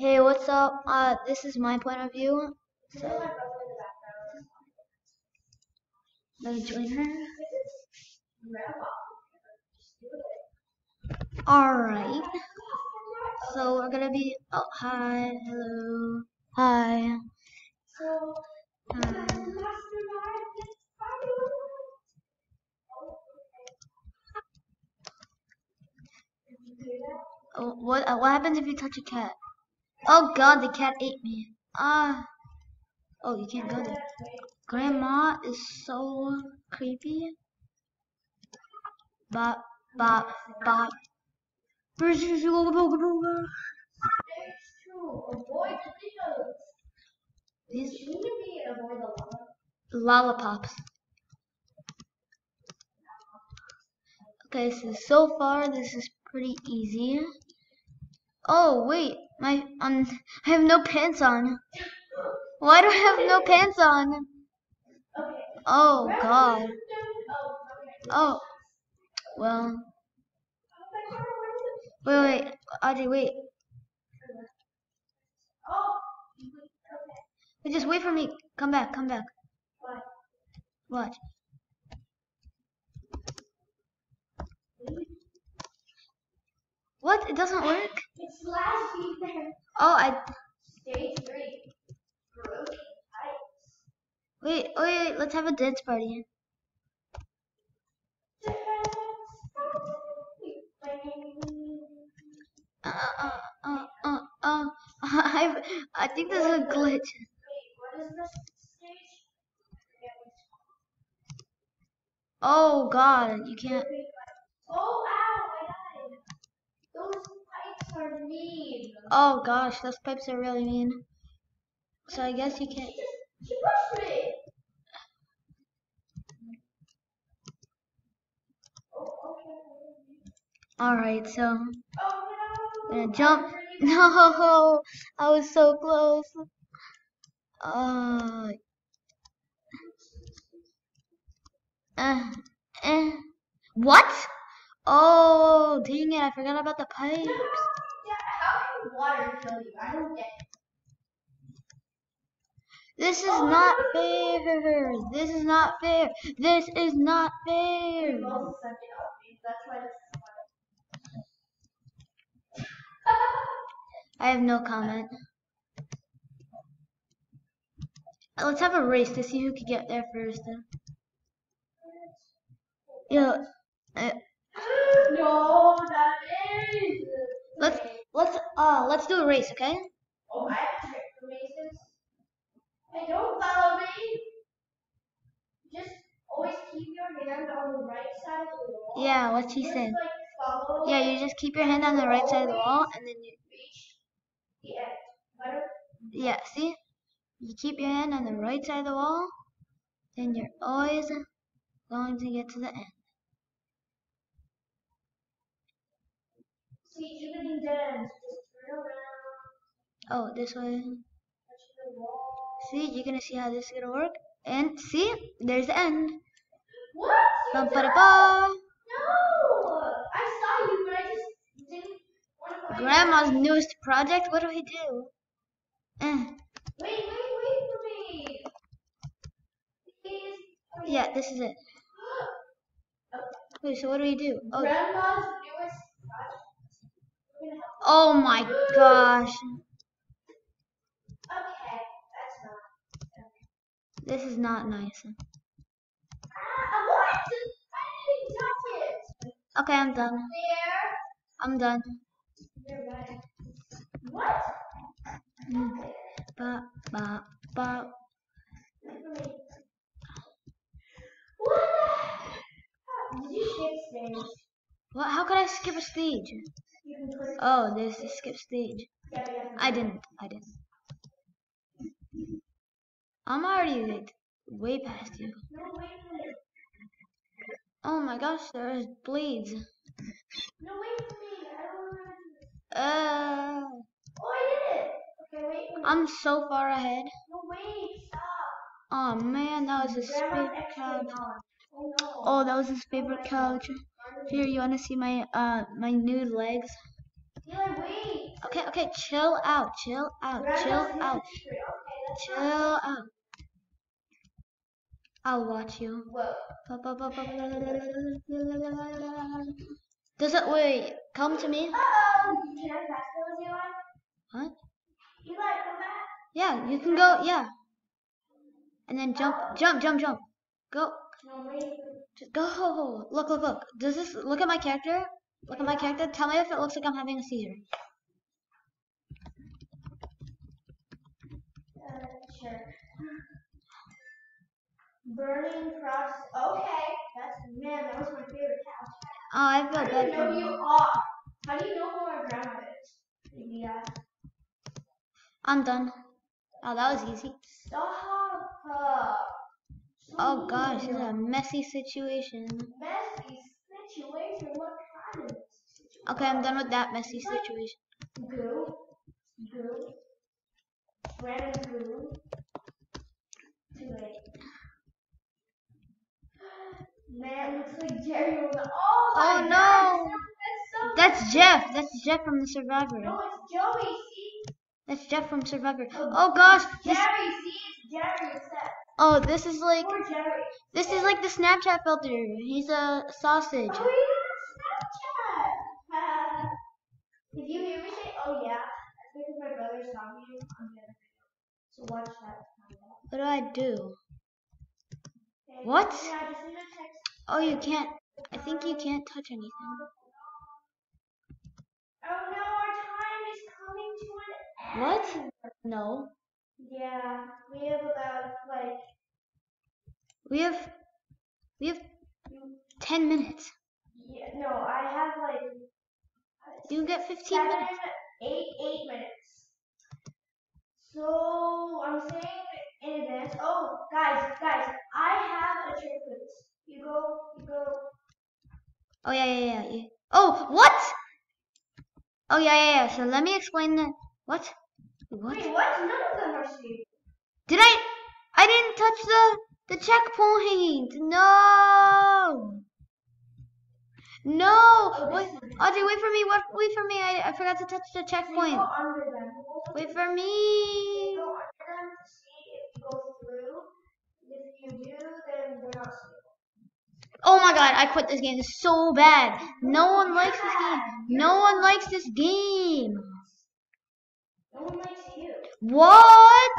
Hey, what's up? This is my point of view. So let me join her. Alright. So we're gonna be hi, hello, hi. Um, what happens if you touch a cat? Oh god, the cat ate me. Oh, you can't go there. Grandma is so creepy. Bop, bop, bop. These lollipops. Okay, so far this is pretty easy. Oh wait, I have no pants on. Why do I have no pants on? Oh god. Oh well. Wait, Audrey, wait. Wait, just wait for me. Come back, come back. What? What? It doesn't work? It's last week there. Oh, Stage 3. Broken Wait, let's have a dance party. I think this is a glitch. Wait, what is this stage? Oh god, you can't. Oh, ow, I died. Those pipes are mean. Oh gosh, those pipes are really mean. So I guess you can't. She pushed me. Alright, so I'm Oh no. gonna jump. No, I was so close. Uh, uh, What? Oh, dang it, I forgot about the pipes. Yeah, how can water kill you? I don't get it. This is not fair. This is not fair. This is not fair. We both suck it up. That's why this is funny. I have no comment. Let's have a race to see who can get there first. Yeah. No, that is. Let's do a race, okay? Oh, I have a trick for races. Hey, don't follow me. Just always keep your hand on the right side of the wall. Yeah, what she Just, said. like, follow Yeah, you just keep your hand on the right side of the wall, and then you. reach the end. Better? Yeah, see? You keep your hand on the right side of the wall, then you're always going to get to the end. See, even in dead ends, just turn around. Oh, this way. Touch the wall. See, you're gonna see how this is gonna work. And see, there's the end. What? Bum, You ba, da, did- ba. No! I saw you, but I just didn't want to play. Grandma's newest project. What do we do? Wait for me. Please. Yeah, this is it. Wait, so what do we do? Oh, Grandma's newest project. oh my gosh. Okay, that's not. This is not nice. What? I didn't touch it. Okay, I'm done. There. I'm done. You're right. What? Ba, ba, ba. What? Did you skip stage? What? How could I skip a stage? You can click. Oh, there's the skip stage. Yeah, yeah. I didn't. I'm already like way past you. No, wait for me. Oh my gosh, there's blades. No, wait for me. I don't know. Oh, I did it. Okay, wait for me. I'm so far ahead. No, wait. Stop. Oh man, that was his Grandma's favorite extra couch. long. Oh no. Oh, that was his favorite couch. Here, you wanna see my my nude legs? Eli, wait. Okay, chill out. Chill out. I'll watch you. Whoa. Does it wait? Come to me. Can I pass those, Eli? What? Eli, come back. Yeah, you can go. Yeah. And then jump. Go. No, wait. Just go. Look. Does this look at my character? Look at my character. Tell me if it looks like I'm having a seizure. Sure. Burning cross. Okay, that was my favorite couch. Oh, I feel bad. How do you know you are? How do you know who our grandma is? Yeah. I'm done. Oh, that was easy. Stop. Oh gosh, this is a messy situation. Messy situation? What kind of situation? Okay, I'm done with that messy situation. Goo. Random goo. Too late. Man, looks like Jerry was. Oh no! That's That's Jeff. That's Jeff from the Survivor. No, it's Joey. See? That's Jeff from Survivor. Oh gosh, Jerry. See, it's Jerry instead. Oh, this is like. Poor Jerry. This is like the Snapchat filter. He's a sausage. Oh yeah, Snapchat. If you hear me say, "Oh yeah," that's because my brother's talking to you on the other video. So watch that. What do I do? Okay. What? Yeah, I just need to text. Oh, you can't. I think you can't touch anything. Oh no, our time is coming to an end. What? No. Yeah, we have about like. We have 10 minutes. Yeah, no, I have like. You get 15 minutes. 8 minutes. So I'm saying in advance. Oh, guys, I have a trick for this. You go. Oh yeah. Oh, what? Oh yeah. So let me explain the what? Wait, what? None of them are safe. Did I didn't touch the checkpoint. No. Wait, Audrey, wait for me. Wait for me. I forgot to touch the checkpoint. Go under them. Wait for me. Go under them to see if you go through. If you do, then they're not safe. Oh my god, I quit this game. It's so bad. No one likes this game. No one likes this game. No one likes you. What?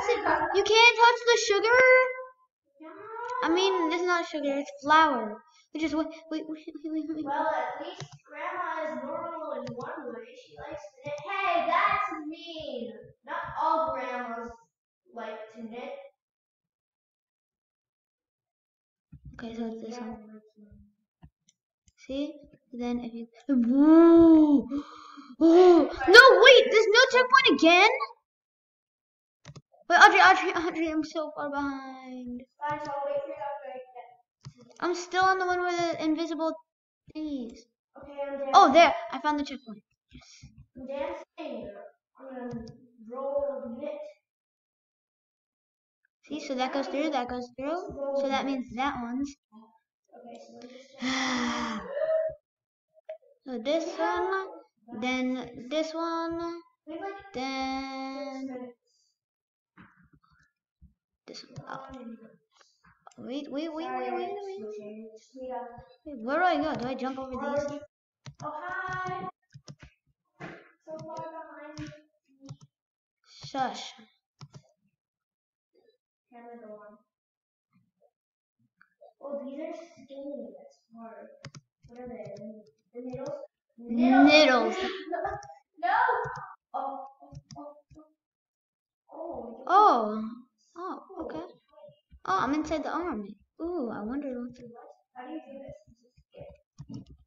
You can't touch the sugar? I mean, this is not sugar, it's flour. Just wait. Well, at least Grandma is normal in one way. She likes to knit. Hey, that's mean. Not all grandmas like to knit. Okay, so it's this one. See? Then if you. Whoa! Oh! No, wait! There's no checkpoint again? Wait, Audrey, I'm so far behind. Fine, so I'll wait for you after I get. I'm still on the one with the invisible thingies. Okay, I'm dancing. Oh, there! I found the checkpoint. Yes. I'm dancing. I'm gonna roll knit. See, so that goes through, So that means that one's. Okay, so let me just So this one, then this one, then this one. Oh. Wait. Wait, where do I go? Do I jump over these? Oh, hi. So far behind me. Shush. Camera go on. Oh, these are skinny. That's hard. What are they? The needles? Needles. No. Oh, okay. Oh, I'm inside the army. Ooh, I wonder what. How do you do this?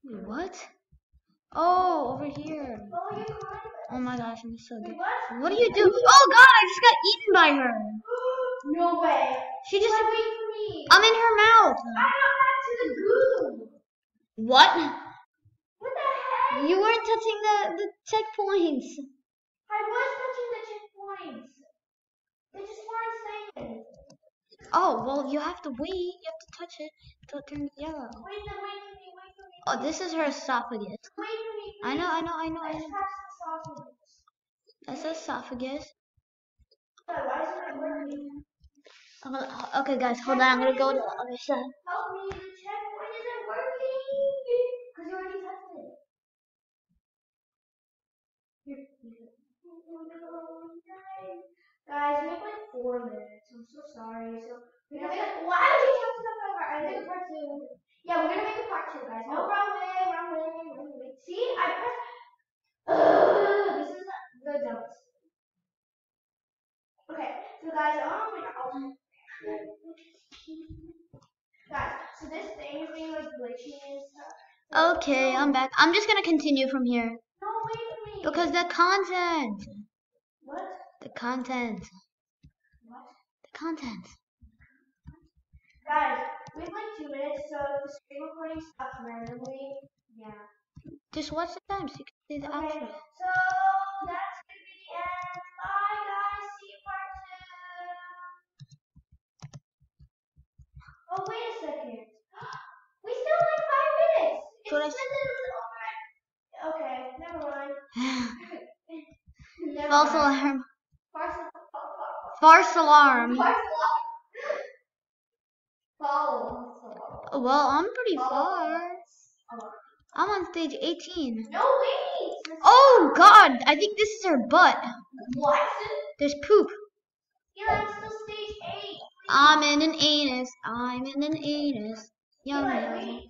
Wait, what? Oh, over here. Oh, you climbed it. Oh my gosh, I'm so good. What? What do you do? Oh god, I just got eaten by her. No way. She just. Wait for me. I'm in her mouth. I got back to the goo. What? What the heck? You weren't touching the checkpoints. I was touching the checkpoints. They just weren't saying. Oh, well, you have to wait. You have to touch it until it turns yellow. Wait for me. Oh, this is her esophagus. Wait for me. I know. I touched the sausages. That's esophagus. Why isn't it working? Okay, guys, hold on. I'm gonna go to the other side. Help me, the checkpoint isn't working. Because you already tested it. Guys, we have like 4 minutes. I'm so sorry. So we're gonna make a, why would you test it up over? I think part 2. Yeah, we're gonna make a part 2, guys. No, wrong way, wrong way, wrong way. See, I pressed. This is the dumbest. Okay, so guys, guys, so this thing is being like glitchy and stuff. So, Okay, I'm back. I'm just gonna continue from here. No, wait for me. Because the content. What? The content. What? The content. Guys, we have like 2 minutes, so if the screen recording stops randomly, yeah. Just watch the time so you can see the Okay, outro. so that's gonna be the end. Bye, guys. See you part 2. Oh, wait a second. We still have like 5 minutes. It So says it was over. Okay, never mind. Never False mind. alarm. Farce Farce alarm. alarm. Follow. Well, I'm pretty far. I'm on stage 18. No, wait. Oh God, I think this is her butt. What? There's poop. Eli, I'm still stage 8. Please. I'm in an anus. I'm in an anus. Yum Eli, yum. wait.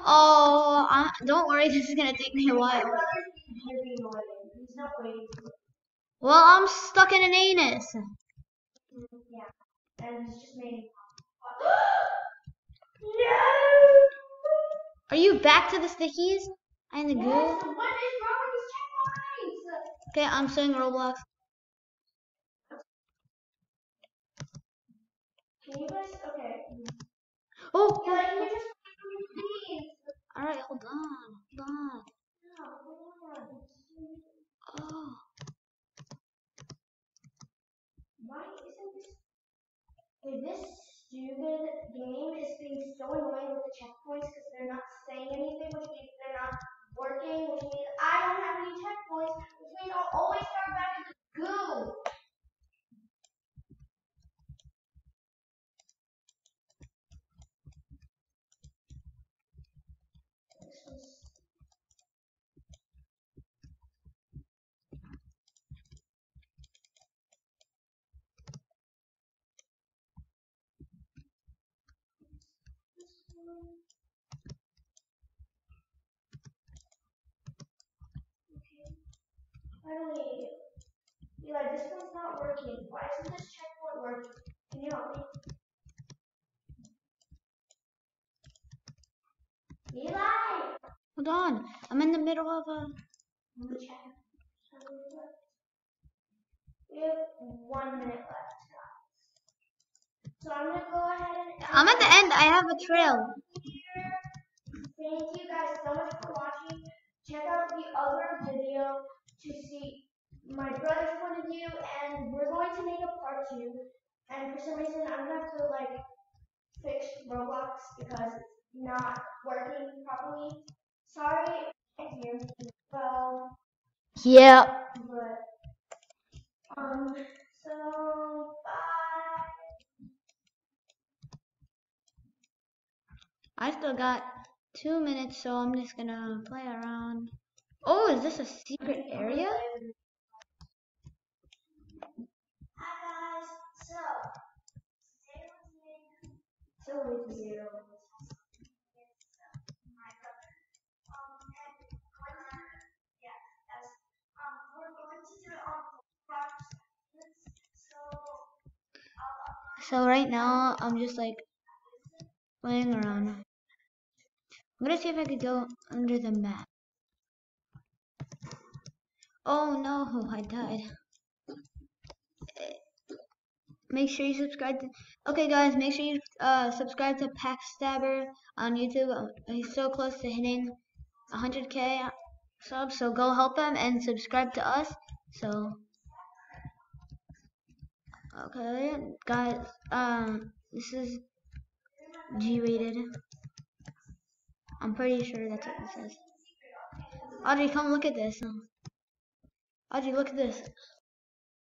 Oh, don't worry. This is gonna take me a My while. brother's being annoying. He's not waiting. Well, I'm stuck in an anus. Yeah. And he's just made. No! Are you back to the stickies and the Yes, goo? what is wrong with these checkpoints? Okay, I'm starting Roblox. Can you guys? Okay. Oh. Yeah, can you just wait for me, please? All right, hold on. Hold on. No, hold on. Oh. Why isn't this? Okay, this stupid game is being so annoying with the checkpoints because they're not saying anything, which means they're not working, which means I don't have any checkpoints, which means I'll always start back at the goo. Finally, Eli, this one's not working. Why isn't this checkpoint working? Can you help me? Eli! Hold on. I'm in the middle of a. Check. We have 1 minute left, guys. So I'm gonna go ahead and. I'm at the end. I have a trail. Thank you guys so much for watching. Check out the other video to see my brother's point of view, and we're going to make a part 2. And for some reason, I'm gonna have to like fix Roblox because it's not working properly. Sorry, can't hear me well, Yeah. but so bye. I still got 2 minutes, so I'm just gonna play around. Oh, is this a secret area? Hi guys. So today we're doing so with 0. My brother. And yeah, that's we're going to do it on 5 seconds. So right now, I'm just like playing around. I'm gonna see if I could go under the map. Oh no, I died. Make sure you subscribe to. Okay, guys, make sure you subscribe to Packstabber on YouTube. He's so close to hitting 100K subs, so go help him and subscribe to us. So, okay, guys, this is G-rated. I'm pretty sure that's what it says. Audrey, come look at this. Audrey, look at this.